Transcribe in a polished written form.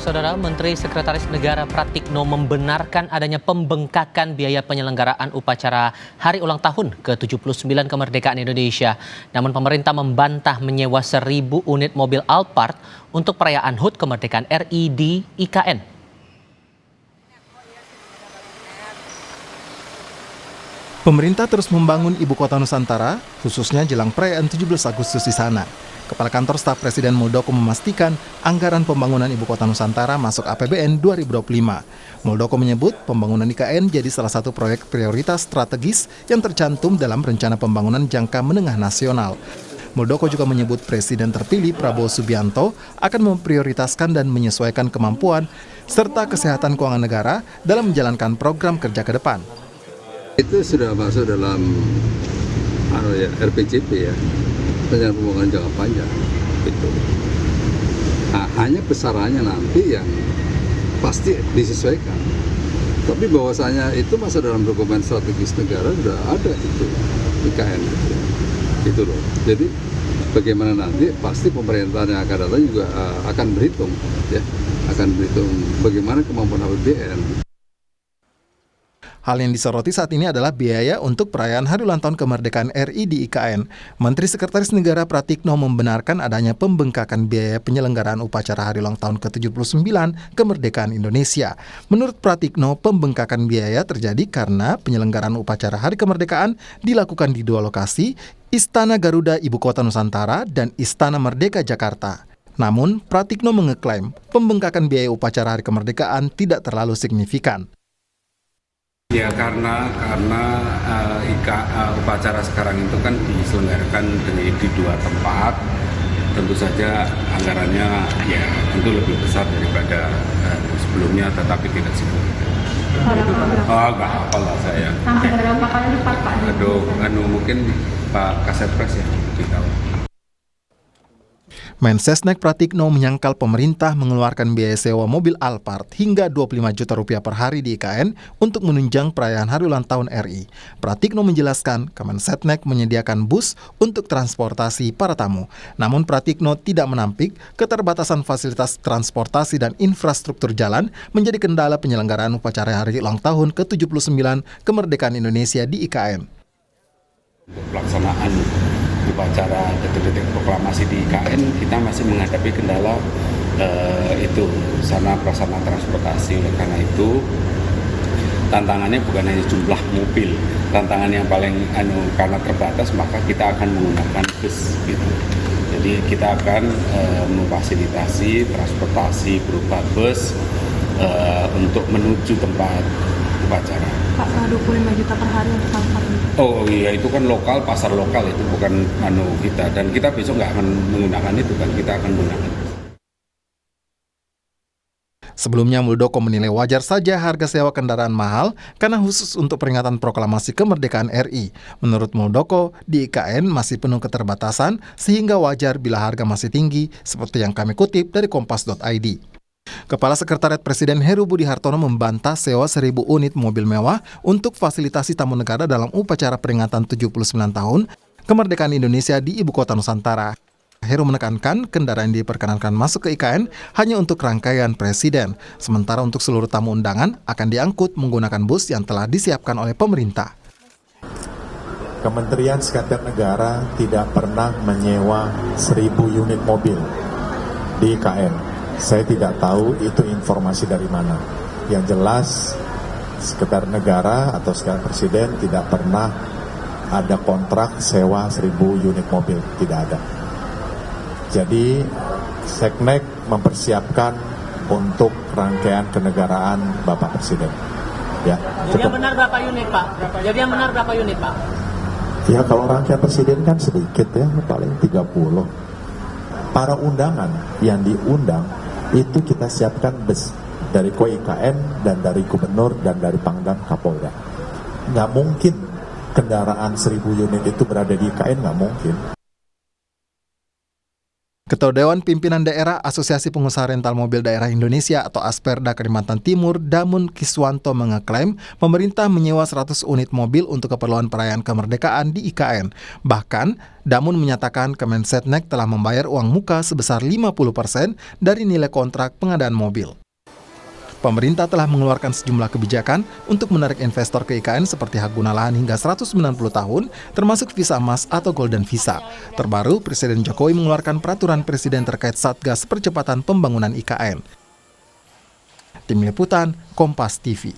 Saudara Menteri Sekretaris Negara Pratikno membenarkan adanya pembengkakan biaya penyelenggaraan upacara Hari Ulang Tahun ke-79 Kemerdekaan Indonesia. Namun pemerintah membantah menyewa 1.000 unit mobil Alphard untuk perayaan HUT Kemerdekaan RI di IKN. Pemerintah terus membangun ibu kota Nusantara, khususnya jelang perayaan 17 Agustus di sana. Kepala Kantor Staf Presiden Muldoko memastikan anggaran pembangunan Ibu Kota Nusantara masuk APBN 2025. Muldoko menyebut pembangunan IKN jadi salah satu proyek prioritas strategis yang tercantum dalam rencana pembangunan jangka menengah nasional. Muldoko juga menyebut Presiden terpilih Prabowo Subianto akan memprioritaskan dan menyesuaikan kemampuan serta kesehatan keuangan negara dalam menjalankan program kerja ke depan. Itu sudah masuk dalam RPJP ya. Rencana pembangunan jangka panjang itu. Nah, hanya besarannya nanti yang pasti disesuaikan. Tapi bahwasanya itu masuk dalam dokumen strategis negara sudah ada itu IKN itu loh. Jadi bagaimana nanti pasti pemerintahan yang akan datang juga akan berhitung ya, akan berhitung bagaimana kemampuan APBN. Hal yang disoroti saat ini adalah biaya untuk perayaan Hari Ulang Tahun Kemerdekaan RI di IKN. Menteri Sekretaris Negara Pratikno membenarkan adanya pembengkakan biaya penyelenggaraan upacara Hari Ulang Tahun ke-79 Kemerdekaan Indonesia. Menurut Pratikno, pembengkakan biaya terjadi karena penyelenggaraan upacara Hari Kemerdekaan dilakukan di dua lokasi, Istana Garuda Ibu Kota Nusantara dan Istana Merdeka Jakarta. Namun, Pratikno mengeklaim pembengkakan biaya upacara Hari Kemerdekaan tidak terlalu signifikan. Ya karena upacara sekarang itu kan diselenggarakan di dua tempat, tentu saja anggarannya ya tentu lebih besar daripada sebelumnya, tetapi tidak signifikan. Nggak apalah saya. Sampai berapa kali lipat Pak? Aduh, mungkin Pak Kasetpres ya ditahu. Mensesnek Pratikno menyangkal pemerintah mengeluarkan biaya sewa mobil Alphard hingga 25 juta rupiah per hari di IKN untuk menunjang perayaan Hari Ulang Tahun RI. Pratikno menjelaskan Kemensetnek menyediakan bus untuk transportasi para tamu. Namun Pratikno tidak menampik keterbatasan fasilitas transportasi dan infrastruktur jalan menjadi kendala penyelenggaraan upacara Hari Ulang Tahun ke-79 Kemerdekaan Indonesia di IKN. Pelaksanaan upacara detik-detik proklamasi di IKN kita masih menghadapi kendala itu sarana prasarana transportasi. Oleh karena itu tantangannya bukan hanya jumlah mobil, tantangan yang paling karena terbatas maka kita akan menggunakan bus gitu. Jadi kita akan memfasilitasi transportasi berupa bus untuk menuju tempat upacara. Pak, 25 juta per hari untuk Alphard. Oh iya, itu kan lokal, pasar lokal, itu bukan kita. Dan kita besok nggak akan menggunakan itu kan, kita akan menggunakan. Sebelumnya Muldoko menilai wajar saja harga sewa kendaraan mahal karena khusus untuk peringatan proklamasi kemerdekaan RI. Menurut Muldoko, di IKN masih penuh keterbatasan sehingga wajar bila harga masih tinggi seperti yang kami kutip dari kompas.id. Kepala Sekretariat Presiden Heru Budi Hartono membantah sewa 1.000 unit mobil mewah untuk fasilitasi tamu negara dalam upacara peringatan 79 tahun kemerdekaan Indonesia di Ibu Kota Nusantara. Heru menekankan kendaraan yang diperkenankan masuk ke IKN hanya untuk rangkaian presiden, sementara untuk seluruh tamu undangan akan diangkut menggunakan bus yang telah disiapkan oleh pemerintah. Kementerian Sekretariat Negara tidak pernah menyewa 1.000 unit mobil di IKN. Saya tidak tahu itu informasi dari mana. Yang jelas, Sekretariat Negara atau Sekretariat Presiden tidak pernah ada kontrak sewa 1.000 unit mobil, tidak ada. Jadi, Seknek mempersiapkan untuk rangkaian kenegaraan Bapak Presiden. Ya, jadi yang benar berapa unit, Pak? Jadi yang benar berapa unit, Pak? Ya, kalau rangkaian Presiden kan sedikit ya, paling 30. Para undangan yang diundang itu kita siapkan bus dari KOIKN dan dari Gubernur dan dari Pangdam Kapolda. Nggak mungkin kendaraan 1.000 unit itu berada di IKN, nggak mungkin. Ketua Dewan Pimpinan Daerah Asosiasi Pengusaha Rental Mobil Daerah Indonesia atau Asperda Kalimantan Timur, Damun Kiswanto mengeklaim pemerintah menyewa 100 unit mobil untuk keperluan perayaan kemerdekaan di IKN. Bahkan, Damun menyatakan Kemensetnek telah membayar uang muka sebesar 50% dari nilai kontrak pengadaan mobil. Pemerintah telah mengeluarkan sejumlah kebijakan untuk menarik investor ke IKN seperti hak guna lahan hingga 190 tahun, termasuk visa emas atau golden visa. Terbaru, Presiden Jokowi mengeluarkan peraturan presiden terkait Satgas Percepatan Pembangunan IKN. Tim Liputan, Kompas TV.